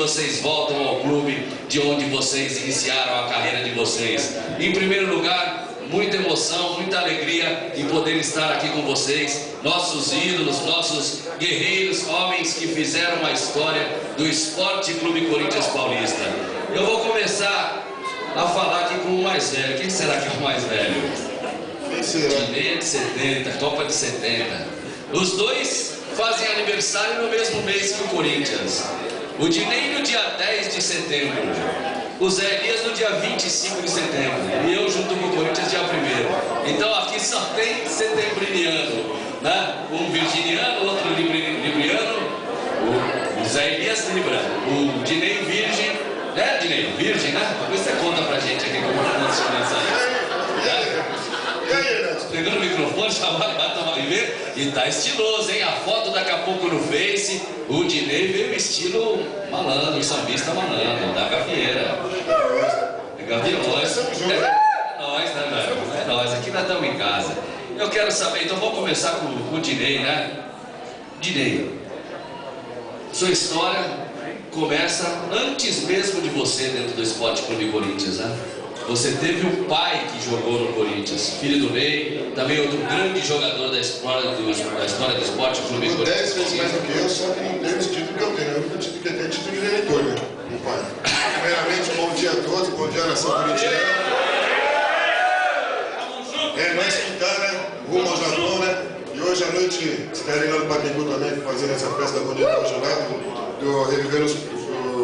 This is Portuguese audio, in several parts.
vocês voltam ao clube de onde vocês iniciaram a carreira de vocês. Em primeiro lugar, muita emoção, muita alegria em poder estar aqui com vocês, nossos ídolos, nossos guerreiros, homens que fizeram a história do Esporte Clube Corinthians Paulista. Eu vou começar a falar aqui com o mais velho. Quem será que é o mais velho? Dinei de 70, Copa de 70. Os dois fazem aniversário no mesmo mês que o Corinthians. O Dinei no dia 10 de setembro. O Zé Elias no dia 25 de setembro. E eu junto com o Corinthians dia 1º. Então aqui só tem setembriniano, né? Um virginiano, outro libriano. O Zé Elias Libra. O Dinei Virgem. Né, Dinei? Virgem, né? Depois você conta pra gente aqui como funciona isso aí. Pegando o microfone, chamar lá, tomar e ver. E tá estiloso, hein? A foto daqui a pouco no Face. O Dinei veio estilo malandro, sambista malandro, da gavieira. É gaviões. É nós, né, velho? É nós, aqui nós estamos em casa. Eu quero saber, então vamos começar com o Dinei, né? Dinei, sua história começa antes mesmo de você dentro do Esporte Clube Corinthians, né? Você teve um pai que jogou no Corinthians, filho do Ney, também outro grande jogador da história do Esporte Clube Corinthians. 10 vezes mais do que eu, só que não teve esse título que eu tenho. Eu nunca tive que ter título de diretor, né? Meu pai. Primeiramente, bom dia a todos, bom dia à nação corintiana. Nós que tá, né? Rumo ao Japão, né? E hoje à noite estarei lá no Pacaembu também fazendo essa festa da Bonita do Jornal, revivendo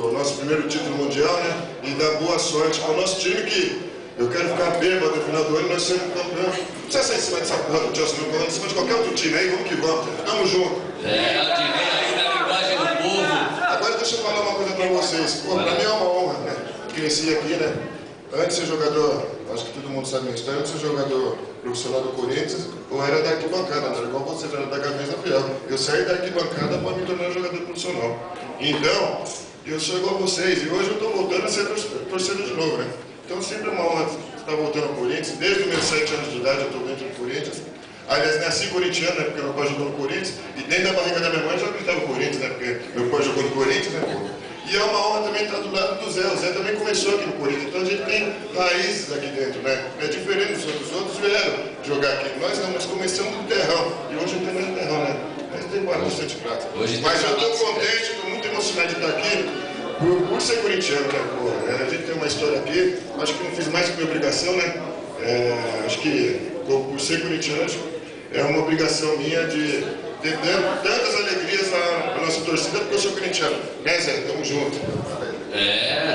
o nosso primeiro título mundial, né? E dar boa sorte ao nosso time que eu quero ficar bêbado no final do ano, nós somos campeões. Não precisa ser em cima dessa porra do Chelsea, não, em cima de qualquer outro time aí, vamos que vamos. Tamo junto. O Dinei aí na linguagem do povo. Agora deixa eu falar uma coisa pra vocês. Pô, pra mim é uma honra, né? Cresci aqui, né? Antes de ser jogador, acho que todo mundo sabe a minha história, antes de ser jogador profissional do Corinthians, eu era da arquibancada, não era igual vocês, era da Gaveta Fiel. Eu saí da arquibancada para me tornar jogador profissional. Então, eu sou igual a vocês, e hoje eu estou voltando a ser torcedor de novo, né? Então sempre é uma honra estar voltando ao Corinthians. Desde os meus 7 anos de idade eu estou dentro do Corinthians. Aliás, nasci corintiano, né? Porque meu pai jogou no Corinthians. E dentro da barriga da minha mãe já gritava Corinthians, né? Porque meu pai jogou no Corinthians, né? E é uma honra também estar do lado do Zé. O Zé também começou aqui no Corinthians. Então a gente tem raízes aqui dentro, né? É diferente dos outros. Os outros vieram jogar aqui. Nós não, nós começamos do terrão. E hoje não tem mais terrão, né? Mas tem bastante prata. Mas eu estou contente, estou muito emocionado de estar aqui. Por ser corintiano, né? Pô, a gente tem uma história aqui, acho que não fiz mais que minha obrigação, né? Acho que por ser corintiano, é uma obrigação minha de ter tantas alegrias à nossa torcida, porque eu sou corintiano. Né, Zé? Tamo junto.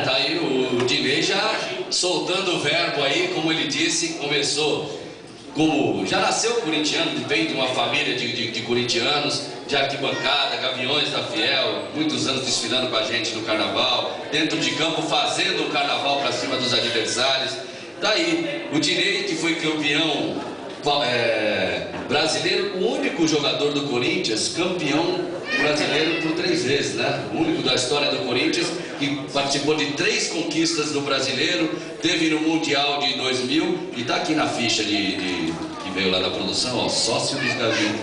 Tá aí o Dinei já soltando o verbo aí, como ele disse, começou como já nasceu corintiano, vem de uma família de corintianos, de arquibancada, Gaviões da Fiel, muitos anos desfilando com a gente no carnaval, dentro de campo fazendo o carnaval para cima dos adversários. Daí, o Dinei, que foi campeão brasileiro, o único jogador do Corinthians, campeão brasileiro por 3 vezes, né? O único da história do Corinthians que participou de 3 conquistas do brasileiro, teve no Mundial de 2000 e tá aqui na ficha que veio lá da produção, ó, sócio dos Gaviões.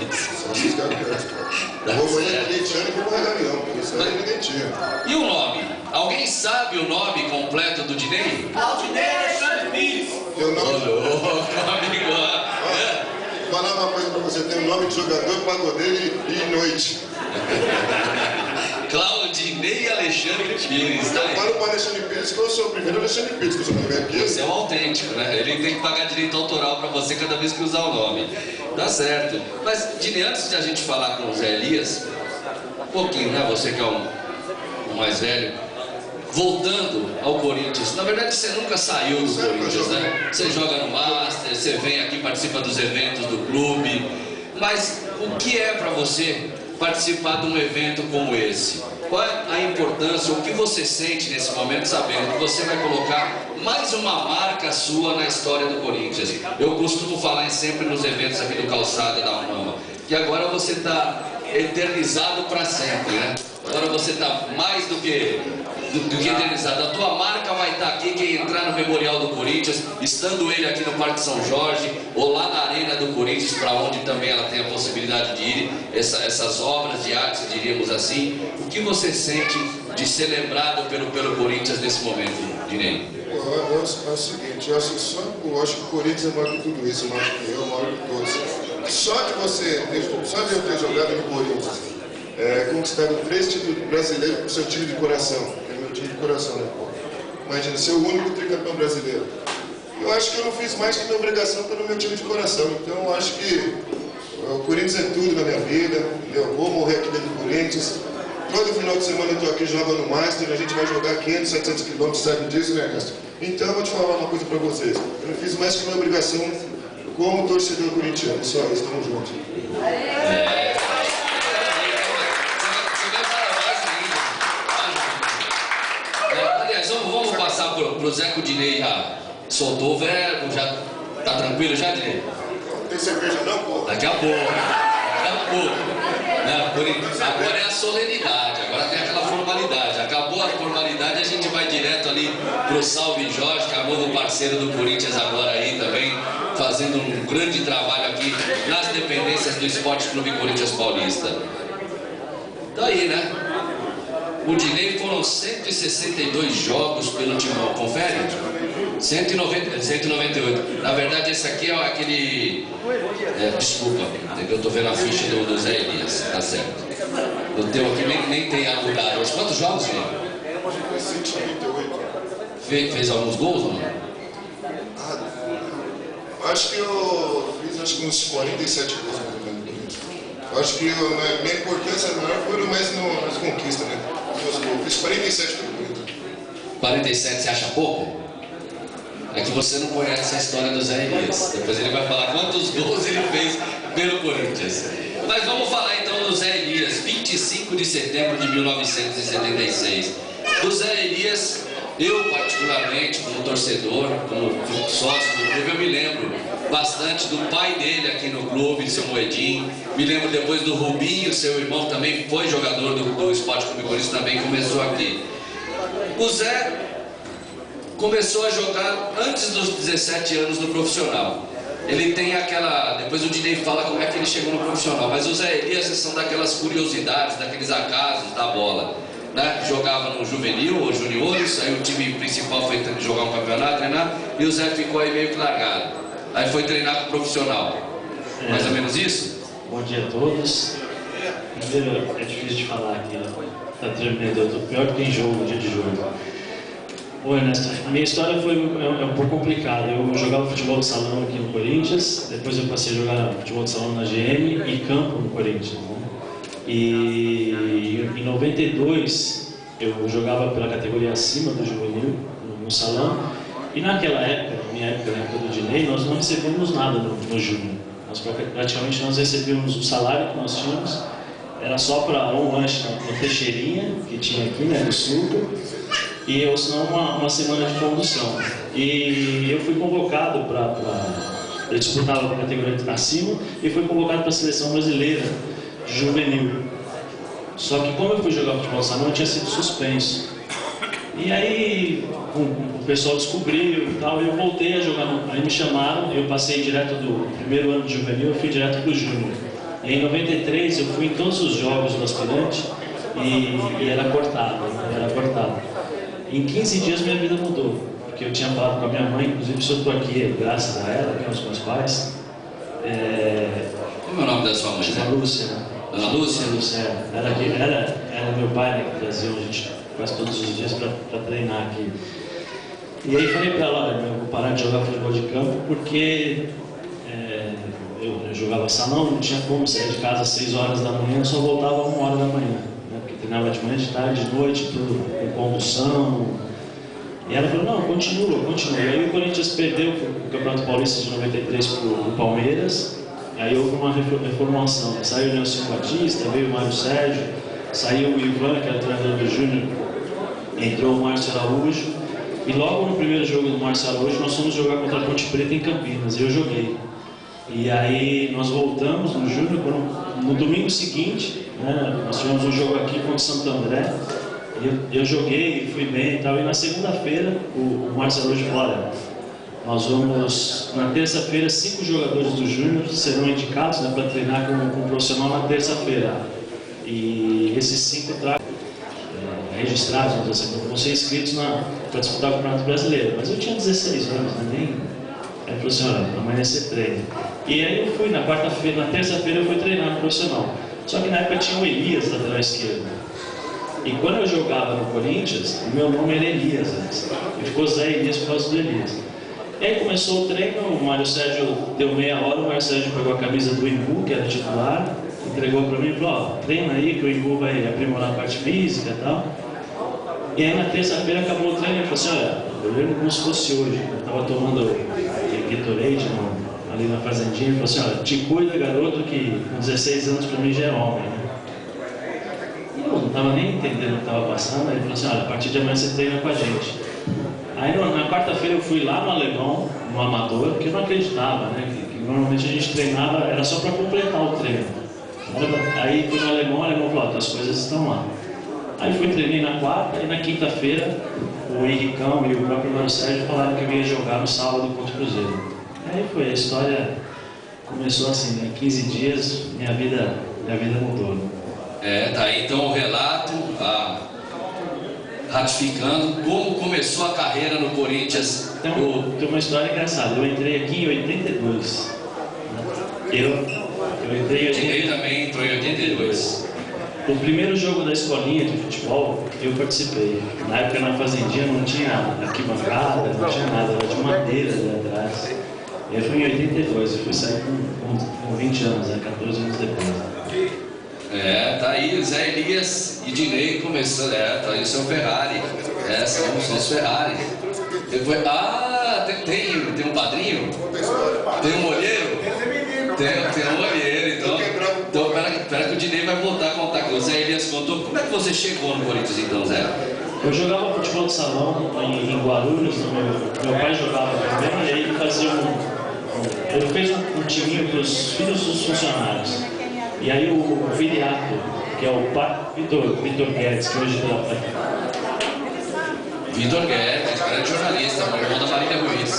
Sócio dos Gaviões, cara. Vou morrer corintiano e vou morrer Gavião, porque isso aí ninguém tinha. E o nome? Alguém sabe o nome completo do Dinei? Dinei Alexandre Pires. Teu nome? Amigo. Vou falar uma coisa pra você, tem o nome de jogador, pagodeiro e noite. Claudinei Alexandre Pires. Eu falo para Alexandre Pires que eu sou o primeiro Alexandre Pires, que eu sou o primeiro aqui. Você é um autêntico, né? Ele tem que pagar direito autoral pra você cada vez que usar o nome. Tá certo. Mas, Dinei, antes de a gente falar com o Zé Elias, um pouquinho, né? Você que é o mais velho, voltando ao Corinthians, na verdade você nunca saiu do Corinthians, né? Você joga no Master, você vem aqui, participa dos eventos do clube, mas o que é pra você participar de um evento como esse? Qual é a importância, o que você sente nesse momento, sabendo que você vai colocar mais uma marca sua na história do Corinthians? Eu costumo falar sempre nos eventos aqui do Calçada da Unama, que agora você está eternizado para sempre, né? Agora você está mais do que eternizado. A tua marca vai estar aqui, quem entrar no Memorial do Corinthians, estando ele aqui no Parque São Jorge, ou lá na Arena do Corinthians, para onde também ela tem a possibilidade de ir, essas obras de arte, diríamos assim. O que você sente de ser lembrado pelo Corinthians nesse momento, Dinei? É o seguinte, eu acho que o Corinthians é maior que tudo isso, maior que eu, maior que todos. Só de eu ter jogado no Corinthians, conquistado 3 títulos brasileiros com o seu time de coração, que é meu time de coração, né? Imagina, ser o único tricampeão brasileiro. Eu acho que eu não fiz mais que minha obrigação pelo meu time de coração, então eu acho que o Corinthians é tudo na minha vida, eu vou morrer aqui dentro do Corinthians. Todo final de semana eu estou aqui jogando no Master, a gente vai jogar 500, 700 quilômetros, sabe disso, né, Ernesto? Então eu vou te falar uma coisa para vocês. Eu não fiz mais que minha obrigação como torcedor corintiano. Só isso, estamos juntos. Aliás, vamos passar pro Zé, que o Dinei já soltou o verbo, já tá tranquilo já, Dinei? Não tem cerveja não, pô? Daqui a pouco. Agora é a solenidade, agora tem aquela formalidade. Acabou a formalidade, a gente vai direto ali pro Salve Jorge, que é o novo parceiro do Corinthians agora aí também, fazendo um grande trabalho aqui nas dependências do Esporte Clube Corinthians Paulista. Daí, né? O Dinei foram 162 jogos pelo Timão, confere? 198. Na verdade, esse aqui é aquele... desculpa, eu estou vendo a ficha do Zé Elias, tá certo. O teu aqui nem tem anulado. Mas quantos jogos, Dinei? 198. Fez alguns gols, não? Acho que eu fiz uns 47 gols mais ou menos. Acho que a minha importância maior foi mais nas conquistas, né? Eu fiz 47 pelo Corinthians. 47 você acha pouco? É que você não conhece a história do Zé Elias. Depois ele vai falar quantos gols ele fez pelo Corinthians. Mas vamos falar então do Zé Elias, 25 de setembro de 1976. Do Zé Elias, eu particularmente, como torcedor, como sócio do clube, eu me lembro bastante do pai dele aqui no clube, seu Moedinho. Me lembro depois do Rubinho, seu irmão também foi jogador do Esporte Clube Corinthians, também começou aqui. O Zé começou a jogar antes dos 17 anos no profissional. Ele tem aquela... Depois o Dinei fala como é que ele chegou no profissional. Mas o Zé Elias são daquelas curiosidades, daqueles acasos da bola, né? Jogava no juvenil ou juniores, aí o time principal foi jogar um campeonato, treinar, e o Zé ficou aí meio que largado. Aí foi treinar com o profissional. Mais ou menos isso? Bom dia a todos. Primeiro, é difícil de falar aqui, tá tremendo, eu tô pior do que em jogo, no dia de jogo. Oi, Ernesto, a minha história foi um pouco complicada. Eu jogava futebol de salão aqui no Corinthians, depois eu passei a jogar futebol de salão na GM e campo no Corinthians. Né? E em 92 eu jogava pela categoria acima do juvenil, no salão, e naquela época, na época do Dinei, nós não recebíamos nada no júnior. Praticamente nós recebíamos o salário que nós tínhamos, era só para um lanche na Teixeirinha, que tinha aqui, né, no sul, e ou senão uma semana de condução. E eu fui convocado eu disputava a categoria acima e fui convocado para a seleção brasileira juvenil. Só que como eu fui jogar futebol de salão, eu tinha sido suspenso. E aí o pessoal descobriu e tal, e eu voltei a jogar. Aí me chamaram, eu passei direto do primeiro ano de juvenil, eu fui direto para o júnior. E em 93 eu fui em todos os jogos do aspirante e era cortado. Em 15 dias minha vida mudou, porque eu tinha falado com a minha mãe, inclusive se eu estou aqui graças a ela, com os meus pais. Como é o nome da sua mãe? Dona Lúcia. Dona Lúcia? Era meu pai, né, que trazia a gente quase todos os dias para treinar aqui. E aí falei para ela, eu vou parar de jogar futebol de campo porque eu jogava salão, não tinha como sair de casa às 6 horas da manhã, eu só voltava às 1 hora da manhã. Porque treinava de manhã, de tarde, de noite, tudo com condução. E ela falou, não, continua. E aí o Corinthians perdeu o Campeonato Paulista de 93 para o Palmeiras. Aí houve uma reformulação. Saiu o Nelson Batista, veio o Mário Sérgio, saiu o Ivan, que era treinador do Júnior, entrou o Márcio Araújo. E logo no primeiro jogo do Márcio Araújo, nós fomos jogar contra a Ponte Preta em Campinas, e eu joguei. E aí nós voltamos no Júnior, no domingo seguinte, né, nós tivemos um jogo aqui contra o Santo André, e eu joguei, fui bem e tal, e na segunda-feira o Márcio Araújo falou, olha, nós vamos, na terça-feira, 5 jogadores do Júnior serão indicados, né, para treinar com o profissional na terça-feira. E esses 5 tragam. registrados, vamos dizer assim, vão ser inscritos para disputar o Campeonato Brasileiro. Mas eu tinha 16 anos, né? Nem... Aí falou assim, olha, amanhã você treina. E aí eu fui, na terça-feira eu fui treinar no profissional. Só que na época tinha o Elias, lateral esquerdo. E quando eu jogava no Corinthians, o meu nome era Elias antes. E ficou Zé Elias por causa do Elias. E aí começou o treino, o Mário Sérgio deu meia hora, o Mário Sérgio pegou a camisa do Imbu, que era titular, entregou para mim e falou, ó, treina aí que o Imbu vai aprimorar a parte física e tal. E aí na terça-feira acabou o treino e falou assim, olha, eu lembro como se fosse hoje. Eu estava tomando Gatorade ali na fazendinha e falou assim, olha, te cuida, garoto, que com 16 anos para mim já é homem, né? E eu não estava nem entendendo o que estava passando, aí ele falou assim, olha, a partir de amanhã você treina com a gente. Aí na quarta-feira eu fui lá no Alemão, no Amador, porque eu não acreditava, né? Que normalmente a gente treinava, era só para completar o treino. Aí fui no Alemão, o Alemão falou, as coisas estão lá. Aí fui treinei na quarta e na quinta-feira o Henricão e o próprio Mário Sérgio falaram que eu ia jogar no sábado contra o Cruzeiro. Aí foi, a história começou assim, né? 15 dias, minha vida mudou. Tá aí então o relato, ratificando como começou a carreira no Corinthians. Tem uma história engraçada, eu entrei aqui em 82. Eu entrei em 82. Ele também entrou em 82. O primeiro jogo da escolinha de futebol, eu participei. Na época na fazendinha não tinha arquibancada, não tinha nada, era de madeira ali atrás. Eu fui em 82, eu fui sair com 20 anos, 14 anos depois. Tá aí o Zé Elias e Dinei começando, tá aí o seu Ferrari. São os Ferrari. Depois, tem um padrinho? Tem um olheiro? Tem um olheiro, então pera que o Dinei vai voltar a contar. O Zé Elias contou. Como é que você chegou no Corinthians então, Zé? Eu jogava futebol de salão em Guarulhos, meu pai jogava também, e aí ele fazia ele fez um timinho para os filhos dos funcionários. E aí o Viriato, que é o Vitor Guedes, que hoje está... Vitor Guedes, grande jornalista, irmão da Marília Ruiz.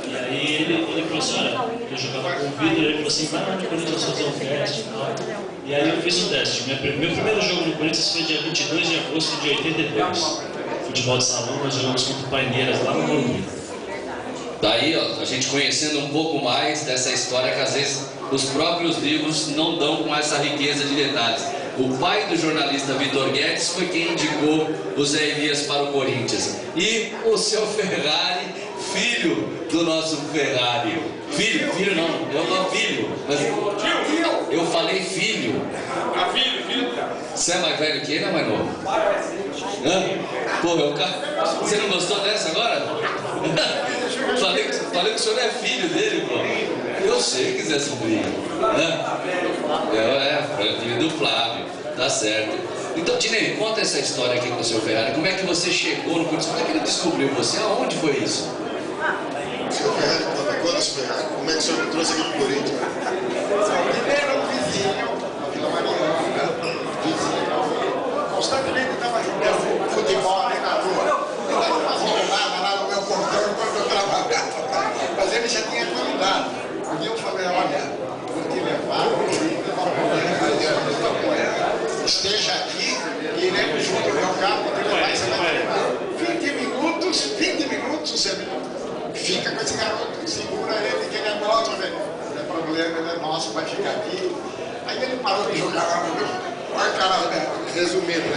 E aí ele falou assim, olha, eu jogava com o Vitor, ele falou assim, vai lá no Corinthians fazer um teste e tal. E aí eu fiz o teste. Meu primeiro jogo no Corinthians foi dia 22 de agosto de 82. Futebol de salão, nós jogamos contra o Paineiras lá no Morumbi. Daí, ó, a gente conhecendo um pouco mais dessa história que às vezes os próprios livros não dão com essa riqueza de detalhes. O pai do jornalista Vitor Guedes foi quem indicou o Zé Elias para o Corinthians. E o seu Ferrari, filho do nosso Ferrari. Filho não, eu não filho. Mas eu falei filho. Filho. Você é mais velho que ele ou é mais novo? Porra, você não gostou dessa agora? falei que o senhor é filho dele, pô. Eu sei que Zé Sobrinho. É filho do Flávio, tá certo. Então, Dinei, conta essa história aqui com o seu Ferrari. Como é que você chegou no Corinthians? Como é que ele descobriu você? Aonde foi isso? O seu Ferrari, quando o seu Ferrari, como é que o senhor me trouxe aqui pro Corinthians? Primeiro vizinho, Vila Mariana, constantemente estava jogando futebol ali na rua. Eu estava fazendo nada lá no meu portão enquanto eu trabalhava. Mas ele já tinha qualidade. E eu falei, olha, vou te levar no Corinthians, esteja aqui e iremos juntos jogar, vou te levar e você vai levar. 20 minutos, você fica com esse garoto, segura ele, que ele é nosso, velho. Não é problema, ele é nosso, vai ficar aqui. Aí ele parou de jogar lá no meu. Olha, cara, Resumindo,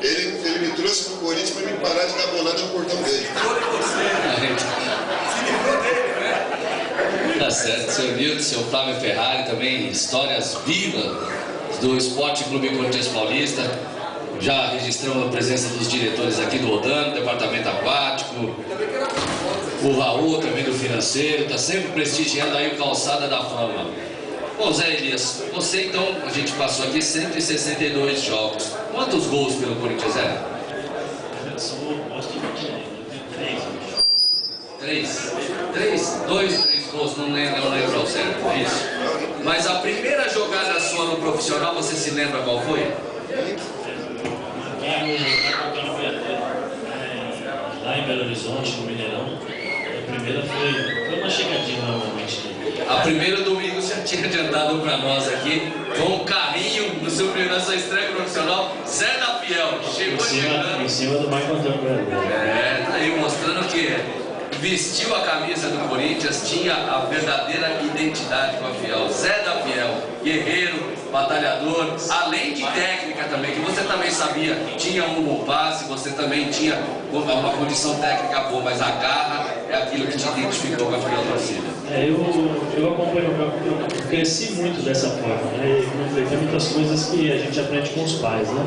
ele me trouxe pro Corinthians para me parar de dar bolada no portão dele. Tá certo, seu Nilton, seu Flávio Ferrari também, histórias vivas do Esporte Clube Corinthians Paulista. Já registramos a presença dos diretores aqui do Odano, departamento aquático, o Raul também do financeiro, tá sempre prestigiando aí o Calçada da Fama. Bom, Zé Elias, você então, a gente passou aqui 162 jogos. Quantos gols pelo Corinthians, Zé? Três gols, não lembro ao certo, é isso? Mas a primeira jogada sua no profissional, você se lembra qual foi? Lá em Belo Horizonte, no Mineirão, a primeira foi uma chegadinha normalmente. A primeira domingo já tinha adiantado para nós aqui, com um carrinho na sua estreia profissional, Zé da fiel, chegou chegando. Em cima do Marco Antônio Brasileiro. Tá aí mostrando que vestiu a camisa do Corinthians, tinha a verdadeira identidade com a Fiel. Zé da Fiel, guerreiro, batalhador, além de técnica também, que você também sabia, tinha um bom passe, você também tinha uma condição técnica boa, mas a garra é aquilo que te identificou com a Fiel torcida. Eu acompanho, eu cresci muito dessa forma, né? E tem muitas coisas que a gente aprende com os pais, né?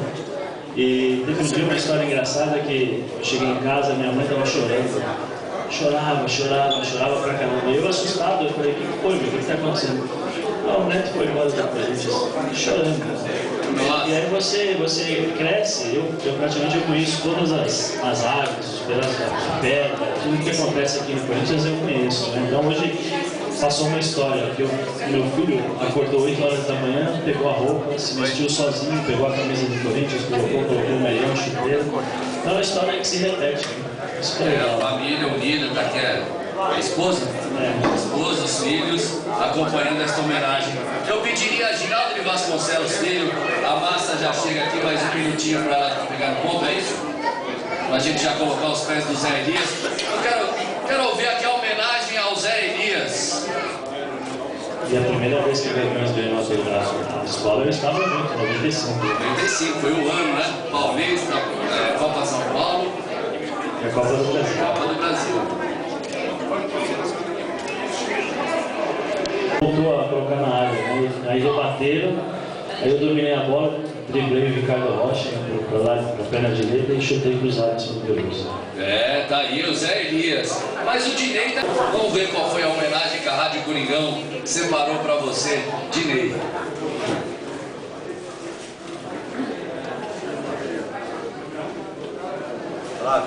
E teve um dia uma história engraçada que eu cheguei em casa, minha mãe estava chorando. Chorava pra caramba. E eu assustado, eu falei, o que foi, meu? O que está acontecendo? O Neto foi embora da Corinthians, chorando. E aí você cresce, eu praticamente conheço todas as áreas, os pedaços da pedra, tudo que acontece aqui no Corinthians eu conheço, né? Então hoje passou uma história, que meu filho acordou 8 horas da manhã, pegou a roupa, se vestiu sozinho, pegou a camisa do Corinthians, colocou o meião, chuteiro. Então é uma história que se repete, né? A família unida, tá aqui a esposa, a esposa, os filhos, acompanhando esta homenagem. Eu pediria a Giraldo de Vasconcelos, filho, a massa já chega aqui, mais um minutinho para ela pegar no ponto, é isso? Para a gente já colocar os pés do Zé Elias. Eu quero ouvir aqui a homenagem ao Zé Elias. E a primeira vez que o Corinthians ganhou a escola, eu estava junto, 95. 95, foi o ano, né? Paulista, Copa São Paulo. E a Copa do Brasil. Copa do Brasil. Voltou a colocar na área, né? Aí rebateram, aí eu dominei a bola, driblei o Ricardo Rocha para lá, para a perna direita e chutei cruzado em cima do Veloso. Tá aí o Zé Elias. Mas o Dinei, vamos ver qual foi a homenagem que a Rádio Coringão separou para você, Dinei. Claro.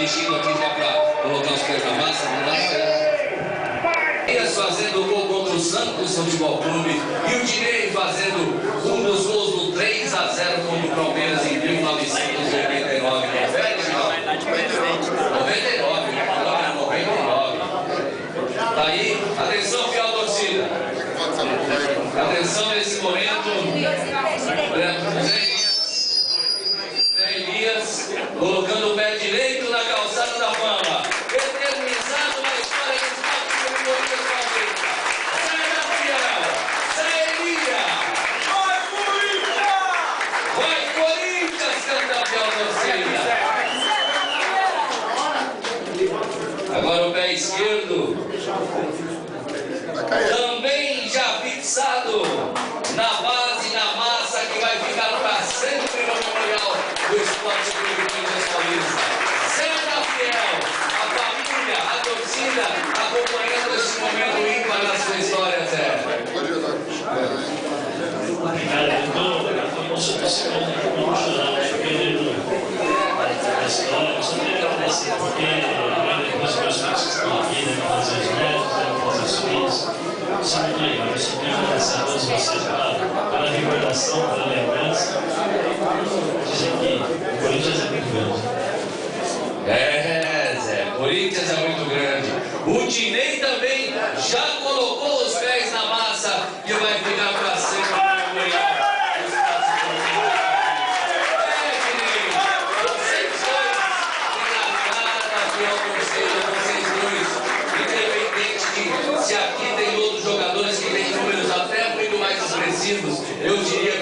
dirigindo aqui já para colocar os pés na massa, vamos lá. Elias fazendo o gol contra o Santos Futebol Clube e o Dinei fazendo um dos gols do 3-0 contra o Palmeiras em 1989. 99. Tá aí, atenção, fiel torcida. Atenção nesse momento. Zé Elias colocando o pé direito na calçada da fama. Eternizado na história do esporte do Corinthians Paulista. Zé da Fiel, Zé Elias. Vai Corinthians! Vai Corinthians, canta a fiel torcida. Agora o pé esquerdo. Também já fixado na base, na massa, que vai ficar para sempre no memorial do Esporte Clube Corinthians Paulista. Zé da Fiel, a família, a torcida, acompanhando esse momento ímpar na sua história, Zé. Cara, eu tô emocionado, não chorar, porque a história, eu só queria agradecer, porque depois que meus filhos estão aqui, né, fazer os netos, fazer os filhos, isso é muito legal. Eu só queria agradecer a todos vocês pela recordação, pela lembrança. Dizer que o Corinthians é muito grande. Zé, Corinthians é muito grande. O Dinei também já colocou os pés na massa e vai ficar para sempre no memorial. Se aqui tem outros jogadores que têm números até muito mais expressivos, eu diria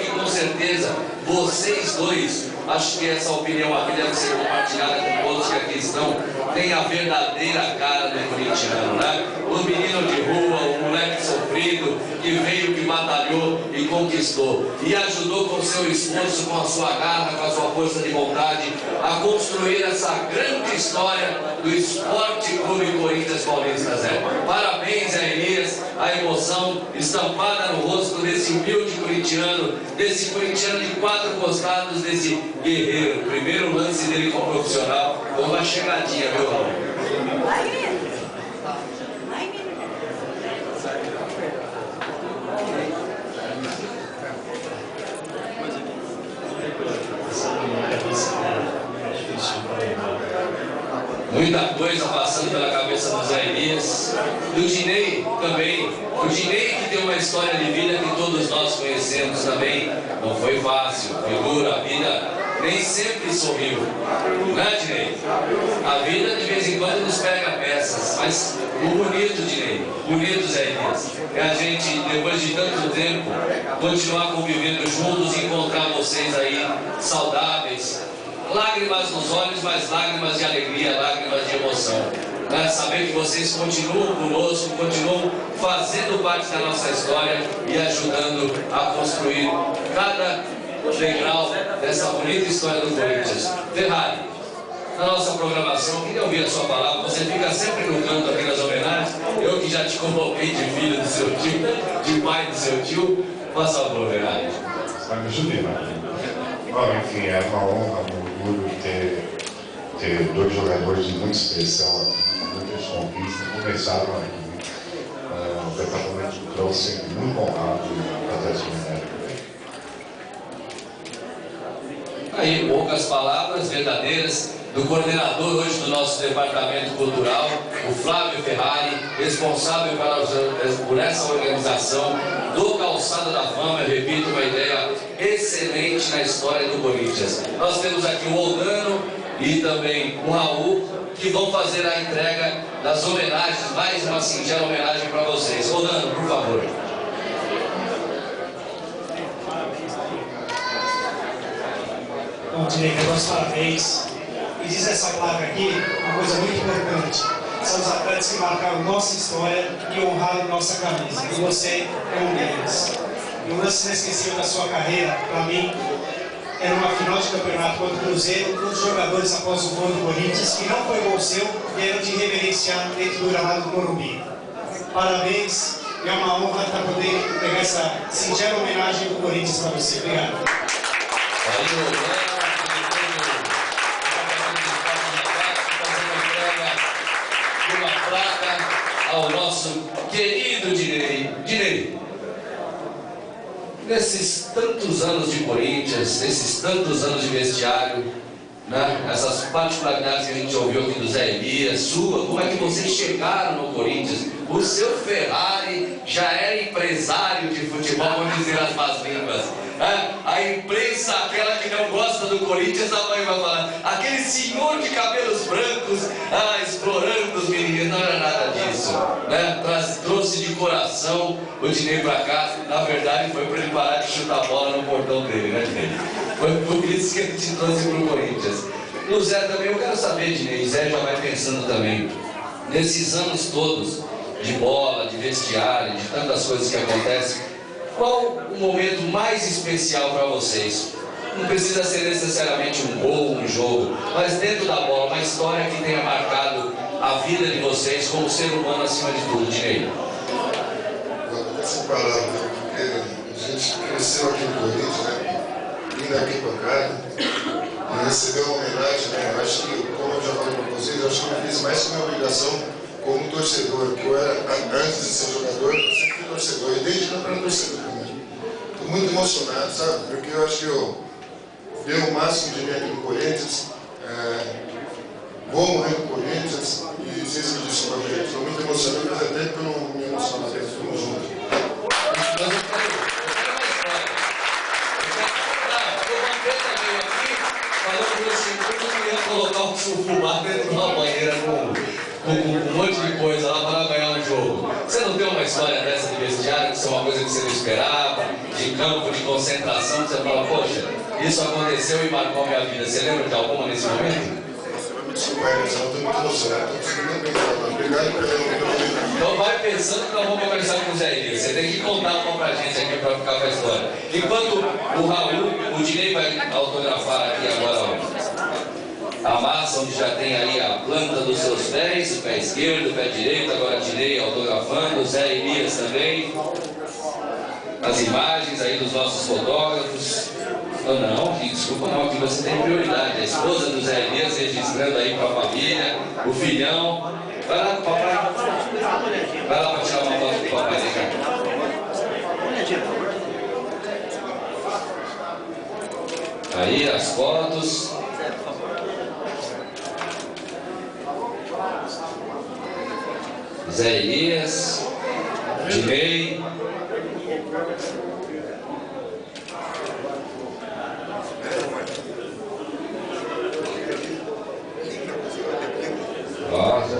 vocês dois, acho que essa opinião aqui deve ser compartilhada com todos que aqui estão, tem a verdadeira cara do corintiano, né? O menino de rua, o moleque sofrido, que veio, que batalhou e conquistou. E ajudou com o seu esforço, com a sua garra, com a sua força de vontade, a construir essa grande história do Esporte Clube Corinthians Paulista, Zé. Parabéns a Elias, a emoção estampada no rosto desse humilde corintiano, desse corintiano de 4 costados, desse guerreiro. Primeiro lance dele como profissional, foi uma chegadinha, viu, Raul? Muita coisa passando pela cabeça do Zé Elias, do Dinei também. O Dinei que tem uma história de vida que todos nós conhecemos também. Não foi fácil, foi dura, a vida nem sempre sorriu. Não é, Dinei? A vida de vez em quando nos pega peças, mas o bonito, Dinei, bonito, Zé Elias, é a gente, depois de tanto tempo, continuar convivendo juntos e encontrar vocês aí saudáveis. Lágrimas nos olhos, mas lágrimas de alegria, lágrimas de emoção. Saber que vocês continuam conosco, continuam fazendo parte da nossa história e ajudando a construir cada degrau dessa bonita história do Corinthians. Ferrari, na nossa programação, queria ouvir a sua palavra. Você fica sempre no canto aqui nas homenagens. Eu que já te convoquei de filho do seu tio, de pai do seu tio. Faça favor, Ferrari. Vai me ajudar, né? Bom, enfim, é uma honra, um orgulho ter 2 jogadores de muita expressão aqui, muitas conquistas, começaram aqui. O departamento do Crão sempre muito honrado em fazer essa homenagem. Aí, poucas palavras verdadeiras do coordenador hoje do nosso departamento cultural, o Flávio Ferrari, responsável por essa organização do Calçada da Fama. Eu repito, uma ideia excelente na história do Corinthians. Nós temos aqui o Oldano e também o Raul, que vão fazer a entrega das homenagens, mais uma singela homenagem para vocês. Oldano, por favor. Bom, Dinei, meus parabéns. E diz essa placa aqui uma coisa muito importante. São os atletas que marcaram nossa história e honraram nossa camisa. E você é um deles. E um lance inesquecível da sua carreira, para mim, era uma final de campeonato contra o Cruzeiro, os jogadores após o gol do Corinthians, que não foi gol seu, vieram te reverenciar dentro do gramado do Morumbi. Parabéns, é uma honra estar podendo pegar essa singela homenagem do Corinthians para você. Obrigado. Valeu, uma placa ao nosso querido Dinei. Dinei, nesses tantos anos de Corinthians, nesses tantos anos de vestiário, né, essas particularidades que a gente ouviu aqui do Zé Elias, sua, como é que vocês chegaram no Corinthians? O seu Ferrari já era empresário de futebol, vamos dizer as más línguas. A imprensa, aquela que não gosta do Corinthians, a mãe vai falar, aquele senhor de cabelos brancos, explorando os meninos, não era nada disso, né? Trouxe de coração o Dinei pra cá, na verdade foi para ele parar de chutar a bola no portão dele, né, Dinei? Foi por isso que ele te trouxe pro Corinthians. O Zé também, eu quero saber, Dinei, o Zé já vai pensando também, nesses anos todos de bola, de vestiário, de tantas coisas que acontecem, qual o momento mais especial para vocês? Não precisa ser necessariamente um gol, um jogo, mas dentro da bola, uma história que tenha marcado a vida de vocês como ser humano acima de tudo, Dinei. Essa palavra, porque a gente cresceu aqui no Corinthians, né? Vindo aqui para cá e receber uma homenagem, né? Eu acho que, como eu já falei para vocês, eu acho que eu fiz mais que minha obrigação como torcedor, que eu era, antes de ser jogador, eu sempre fui torcedor, e desde que eu era torcedor também. Estou muito emocionado, sabe? Porque eu acho que eu dei o máximo de mim aqui no Corinthians, vou morrer no Corinthians, e vocês me desculpem, gente, estou muito emocionado, mas até que eu não me emociono, até que estamos juntos. Mas eu quero uma uma vez veio aqui, falou que você queria colocar um fubá dentro de uma banheira com um monte de coisa lá para ganhar um jogo. Você não tem uma história dessa de vestiário, que isso é uma coisa que você não esperava, de campo, de concentração, que você fala, poxa, isso aconteceu e marcou minha vida. Você lembra de alguma nesse momento? Então vai pensando que nós vamos conversar com o Zé Elias. Você tem que contar uma pra gente aqui pra ficar com a história. Enquanto o Raul, o Dinei vai autografar aqui agora a massa, onde já tem aí a planta dos seus pés, o pé esquerdo, o pé direito, agora Dinei autografando, o Zé Elias também. As imagens aí dos nossos fotógrafos. Não, desculpa não, que você tem prioridade. A esposa do Zé Elias registrando aí para a família, o filhão. Vai lá, papai. Vai lá para tirar uma foto do papai, né, cara? Aí as fotos. Zé Elias, Dinei.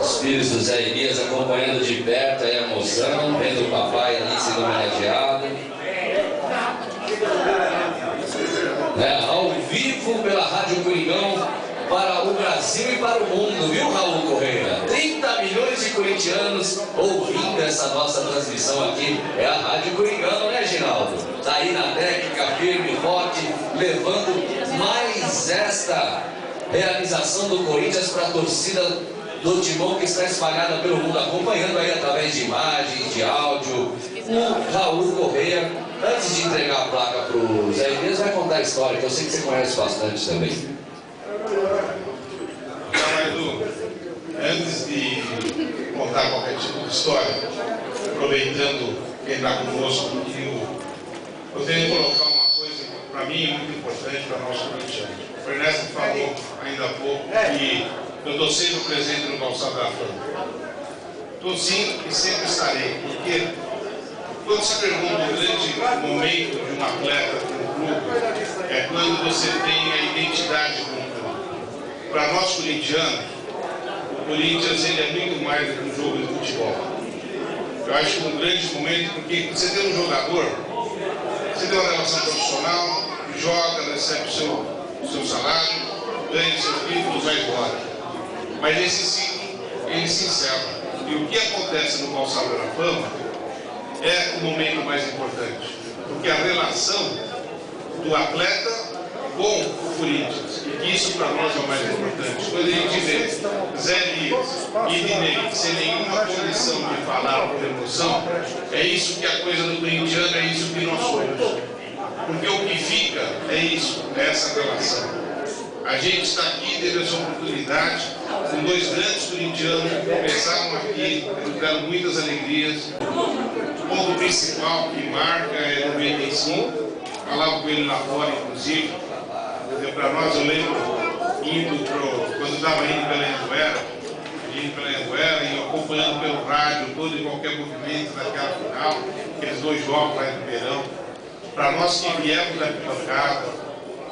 Os filhos do Zé Elias acompanhando de perto a emoção, vendo o papai ali sendo homenageado. Ao vivo pela Rádio Coringão para o Brasil e para o mundo, viu, Raul Correia? 30 milhões de corintianos ouvindo essa nossa transmissão aqui. É a Rádio Coringão, né, Ginaldo? Tá aí na técnica, firme e forte, levando mais esta realização do Corinthians para a torcida do Timão que está espalhada pelo mundo, acompanhando aí através de imagens, de áudio. O Raul Correia, antes de entregar a placa para o Zé Elias, vai contar a história, que eu sei que você conhece bastante também. Antes de contar qualquer tipo de história, aproveitando quem está conosco, eu tenho que colocar uma coisa que para mim é muito importante para nós corintianos. O Ernesto falou ainda há pouco que eu estou sempre presente no Calçado da Fama. Estou sim e sempre estarei, porque quando se pergunta o grande momento de um atleta de um clube, é quando você tem a identidade com o clube. Para nós corintianos, o Corinthians ele é muito mais do que um jogo de futebol. Eu acho que um grande momento, porque você tem um jogador, você tem uma relação profissional, joga, recebe o seu salário, ganha seus títulos, vai embora. Mas esse ciclo, ele se encerra. E o que acontece no Calçado da Fama é o momento mais importante. Porque a relação do atleta com o Corinthians, e isso para nós é o mais importante. Quando a gente vê Zé Elias e Dinei sem nenhuma condição de falar por emoção, é isso que a coisa do corintiano, é isso que nós somos. Porque o que fica é isso, é essa relação. A gente está aqui, teve essa oportunidade, com dois grandes corintianos que começaram aqui, nos deram muitas alegrias. O ponto principal que marca é 95, falava com ele lá fora, inclusive. Para nós, eu lembro, quando estava indo pela Anhanguera e acompanhando pelo rádio todo e qualquer movimento daquela final, aqueles dois jogos lá em Ribeirão. Para nós que viemos da arquibancada,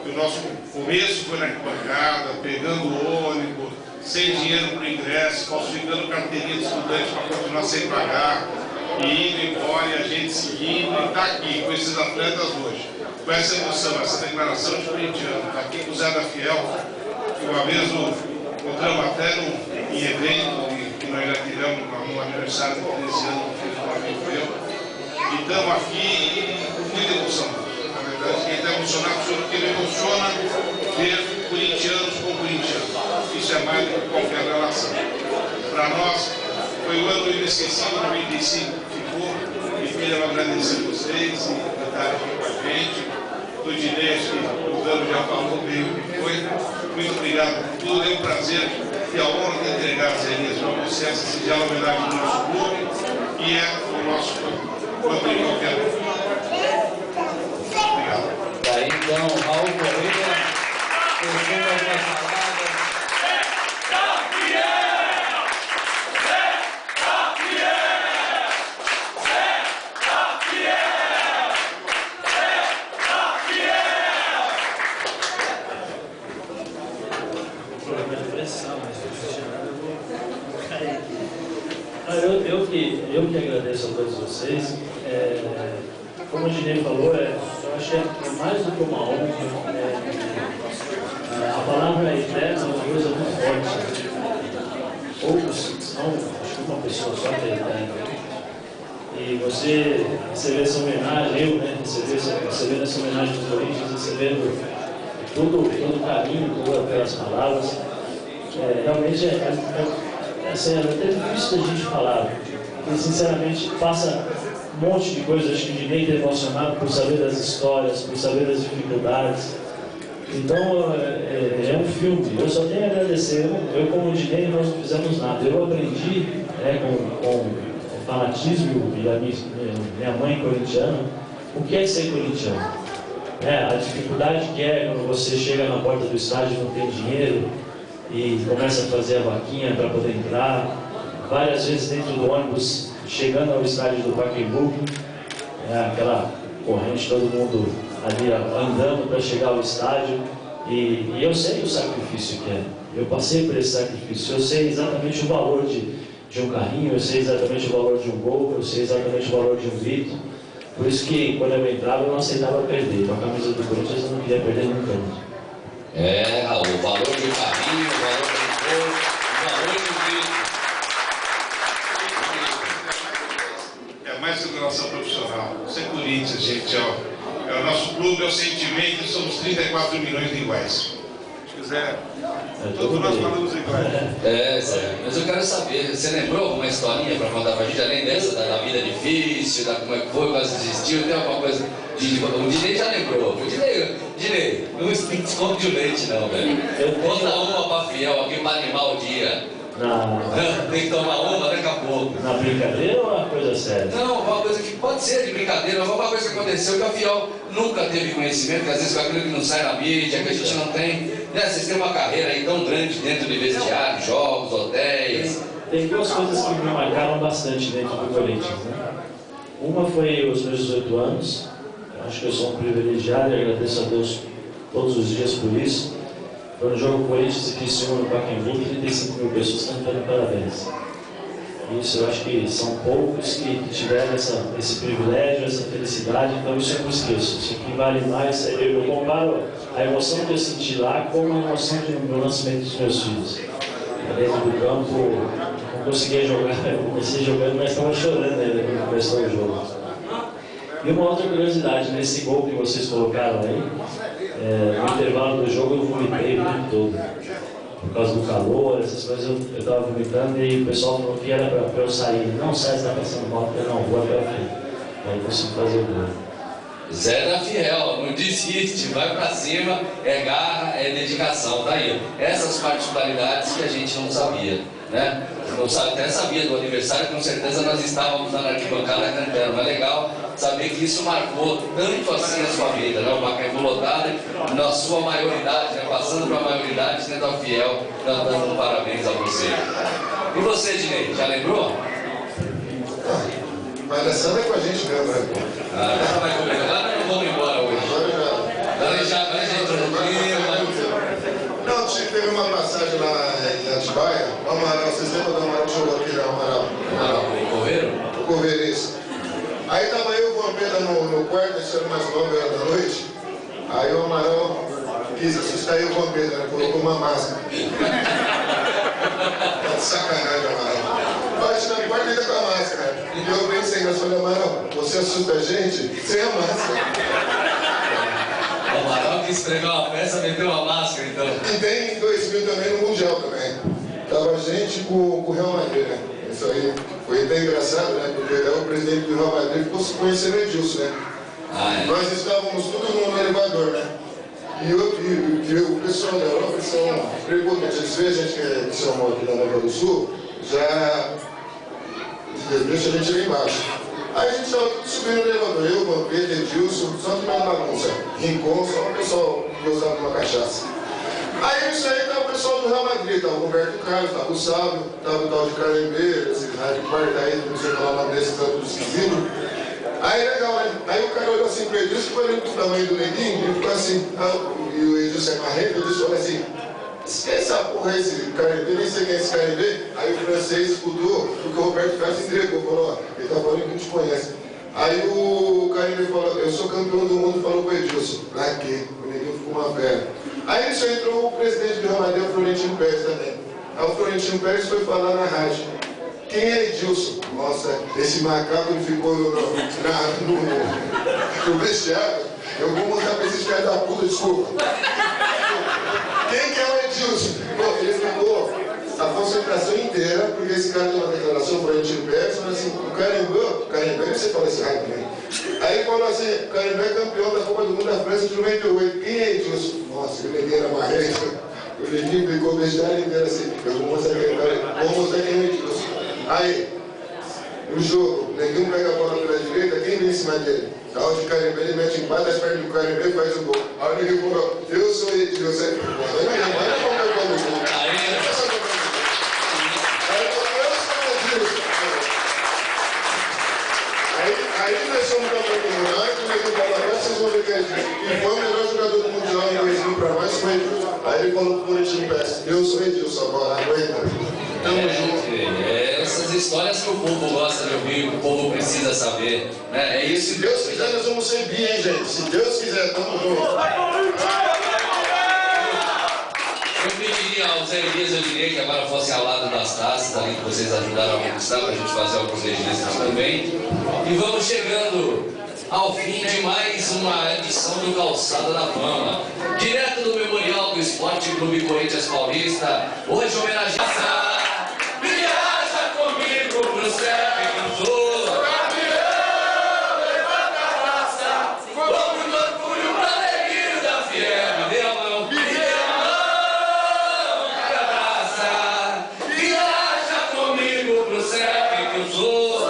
o nosso começo foi na arquibancada, pegando o ônibus, sem dinheiro para o ingresso, falsificando carteirinha de estudante para continuar sem pagar, e indo embora, e a gente seguindo, e está aqui com esses atletas hoje. Com essa emoção, essa declaração de corintiano, está aqui com o Zé da Fiel, que uma vez encontramos até em evento, que nós já tivemos um aniversário de 13 anos, um filho de um amigo meu, e estamos aqui com muita emoção. Na verdade, quem está emocionado, porque ele emociona ver corintianos com corintianos. Isso é mais do que qualquer relação. Para nós, foi um ano inesquecível, 95 ficou, e queria agradecer a vocês e estar aqui com a gente. Do Dinei, que o Dano já falou bem o que foi. Muito obrigado por tudo. É um prazer e a honra de entregar as Elias para você, essa singela homenagem do nosso clube, que é o nosso Rodrigo Alquero. Obrigado. Daí então, Raul Correia, fechando algumas palavras. Eu que agradeço a todos vocês. Como o Dinei falou, Eu acho que é mais do que uma honra. A palavra eterna é uma coisa muito forte. Poucos são, acho que uma pessoa só que é eterna. E você receber essa homenagem, eu, né, recebendo essa homenagem dos Corinthians, recebendo todo o carinho, todas aquelas palavras, realmente é até difícil da gente falar, porque sinceramente passa um monte de coisas, acho que de nem ter emocionado por saber das histórias, por saber das dificuldades. Então é um filme, eu só tenho a agradecer. Eu como Dinei, nós não fizemos nada. Eu aprendi com o fanatismo da minha mãe corintiana, o que é ser corintiano. A dificuldade que é quando você chega na porta do estádio e não tem dinheiro e começa a fazer a vaquinha para poder entrar, várias vezes dentro do ônibus, chegando ao estádio do Pacaembu, aquela corrente, todo mundo ali andando para chegar ao estádio, e eu sei o sacrifício que é. Eu passei por esse sacrifício, eu sei exatamente o valor de um carrinho, eu sei exatamente o valor de um gol, eu sei exatamente o valor de um grito. Por isso que quando eu entrava, eu não aceitava perder. Com a camisa do Corinthians, eu não queria perder nunca. Raul, o valor de um carrinho, o valor de um gol, o valor de um grito. É mais segurança profissional. Ser Corinthians, gente, é o nosso clube, é o sentimento, somos 34 milhões de iguais. Se quiser, todos nós falamos iguais. Mas eu quero saber, você lembrou alguma historinha para contar pra gente, além dessa da vida difícil, da como é que foi, quase desistiu, tem alguma coisa? O Dinei já lembrou. O Dinei, não esconde de leite não, velho. Conta uma pra fiel aqui pra animar o dia. Tem que tomar uma daqui a pouco. Na brincadeira ou uma coisa séria? Não, uma coisa que pode ser de brincadeira, mas uma coisa que aconteceu que a Fiel nunca teve conhecimento, que às vezes com aquilo que não sai na mídia, que a gente não tem. Vocês têm uma carreira aí tão grande dentro de vestiário, jogos, hotéis. Tem duas coisas que me marcaram bastante dentro do Corinthians, né? Uma foi os meus 18 anos. Acho que eu sou um privilegiado e agradeço a Deus todos os dias por isso. Foi no jogo Corinthians e Criciúma no Pacaembu, 35 mil pessoas cantando parabéns. Isso eu acho que são poucos que tiveram esse privilégio, essa felicidade, então isso eu não esqueço. Isso aqui vale mais. Eu comparo a emoção que eu senti lá com a emoção do nascimento dos meus filhos. Dentro do campo, não conseguia jogar, eu comecei jogando, mas estava chorando ainda quando começou o jogo. E uma outra curiosidade, nesse gol que vocês colocaram aí, no intervalo do jogo eu vomitei o tempo todo. Por causa do calor, essas coisas, eu estava vomitando e o pessoal falou que era para eu sair. Não sai, você está passando mal, porque não, vou até o fim. Aí eu consigo fazer o gol. Zé da Fiel, não desiste, vai pra cima, é garra, é dedicação, tá aí. Essas particularidades que a gente não sabia, né? Não sabe, até sabia do aniversário, com certeza nós estávamos na arquibancada cantando, mas legal saber que isso marcou tanto assim a sua vida, né? O Pacaembu lotado, na sua maioridade, né? Passando para a maioridade, Zé da Fiel, cantando parabéns a você. E você, Dinei, já lembrou? Mas a Sandra é com a gente mesmo, né? Agora vai comer, agora não vamos embora hoje. Agora já entrou no clima. Não, teve uma passagem lá em Atibaia, o Amaral, vocês lembram do Amaral que jogou aqui, né? O Amaral? O Correiro? O Correiro, isso. Aí tava eu e o Vampeta no quarto, deixando mais 9 horas da noite. Aí o Amaral quis assustar aí o Vampeta, né? Colocou uma máscara. Tá de sacanagem, Amaral. Bate na porta e ainda com a máscara. E eu pensei, eu falei, Amaral, você assusta a gente sem a máscara. O Amaral quis pregar uma peça, meteu uma máscara, então. E tem em 2000 também no Mundial também. Tava a gente com o Real Madrid, né? Isso aí foi até engraçado, né? Porque o presidente do Real Madrid ficou se conhecendo Edilson, né? Nós estávamos todos no elevador, né? E o pessoal da Europa, eles são frequentes. Às vezes a gente que chamou aqui da Nova do Sul, já deixa a gente ali embaixo. Aí a gente estava subindo no elevador, eu, Vampeta, Edilson, só de uma bagunça. Rincon, só o pessoal que gostava de uma cachaça. Aí isso aí estava o pessoal do Real Madrid, estava o Roberto Carlos, estava o Sábio, estava o tal de Calembeira, esse Rádio Pardaí, não sei falar o nome desse, estava tudo esquisito. Aí legal, né? Aí o cara olhou assim pro Edilson, ficou olhando pro tamanho do neguinho, e ficou assim, e o Edilson é marrento, o Edilson olha assim, essa porra, esse Calembeira, nem sei quem é esse Calembeira. Aí o francês escutou, porque o Roberto Carlos entregou, falou, ó, ele tá falando que não te conhece. Aí o Carimbe falou, eu sou campeão do mundo, falou pro Edilson. Pra quê? O neguinho ficou uma perna. Aí só entrou o presidente do Real Madrid, o Florentino Pérez também. Aí o Florentino Pérez foi falar na rádio. Quem é Edilson? Nossa, esse macaco ele ficou no vestiário. Eu vou mostrar pra esses caras da puta, desculpa. Quem que é o Edilson? Pô, ele ficou a concentração inteira, porque esse cara deu uma declaração para o Florentino Pérez, falou assim, o Carimbe, você fala esse raio também. Aí ele falou assim, o Carimbe é campeão da Copa do Mundo da França de 98. Quem é Edilson? Nossa, o neguinho era marrento. O neguinho ficou o vestiário inteiro assim, eu vou mostrar quem é o Edilson. Aí, no jogo, o neguinho pega a bola pela direita, quem vem em cima dele? Dá o de Carimbe, ele mete embaixo das pernas do Carimbe e faz o gol. Aí o neguinho falou, eu sou Edilson. Aí nós somos campeão do mundo, o neguinho falou, agora vocês vão ver que é Edilson. E foi o melhor jogador do mundial em 2000 para nós, foi Edilson. Aí ele falou pro Florentino Pérez, eu sou Edilson agora, aguenta. Tamo junto. Essas histórias que o povo gosta de ouvir, que o povo precisa saber. Né? É isso. Se Deus quiser, nós vamos ser bi, hein, gente? Se Deus quiser, tamo junto. Eu pediria ao Zé Elias e ao Dinei que agora fossem ao lado das taças ali que vocês ajudaram a conquistar, para a gente fazer alguns registros também. E vamos chegando ao fim de mais uma edição do Calçada da Fama. Direto do Memorial do Esporte Clube Corinthians Paulista, hoje homenageada. Viaja comigo pro céu que cantou. Campeão, levanta a taça. Com muito orgulho pra alegria da fiel. Me dê a mão, me dê a mão, me abraça. Viaja comigo pro céu que cantou.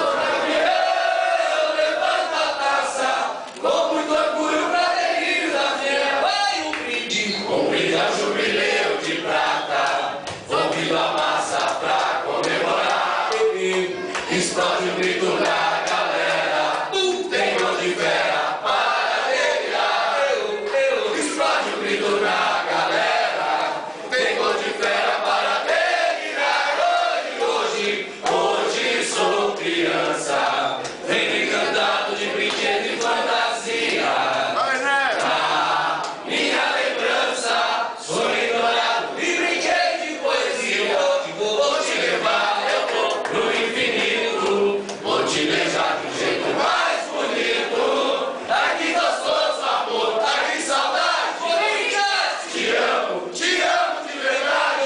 Explode o grito da galera, tem mão de fera para delirar. Explode o grito da galera, tem mão de fera para delirar. Hoje sou criança, venho encantado de brinquedo e fantasia. Minha lembrança, sonho dourado e brinquedo de poesia. Vou te levar, eu vou pro infinito. Vou te beijar do jeito mais bonito. Ai que gostoso amor, ai que saudade. Te amo de verdade.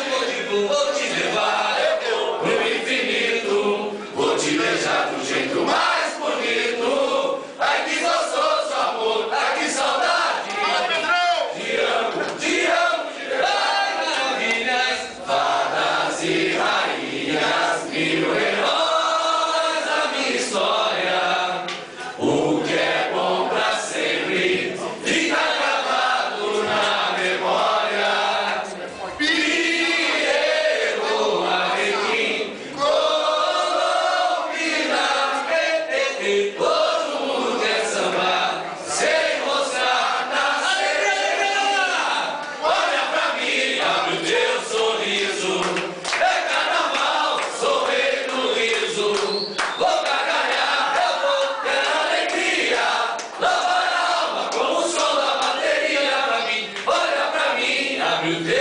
Vou te levar, eu vou pro infinito. Vou te beijar do jeito mais bonito. Ai que gostoso amor, ai que saudade. Te amo de verdade. Maravilhas, fadas e rainhas, mil heróis da minha história. O que é bom pra sempre fica gravado na memória. Piero, Alecrim, Colombina, todo mundo quer sambar, sem mostrar na cena. Olha pra mim, abre o teu sorriso. É carnaval, sou rei do riso. Vou gargalhar, eu vou ter alegria. Lavar a alma com o som da bateria. Pra mim, olha pra mim, abre o teu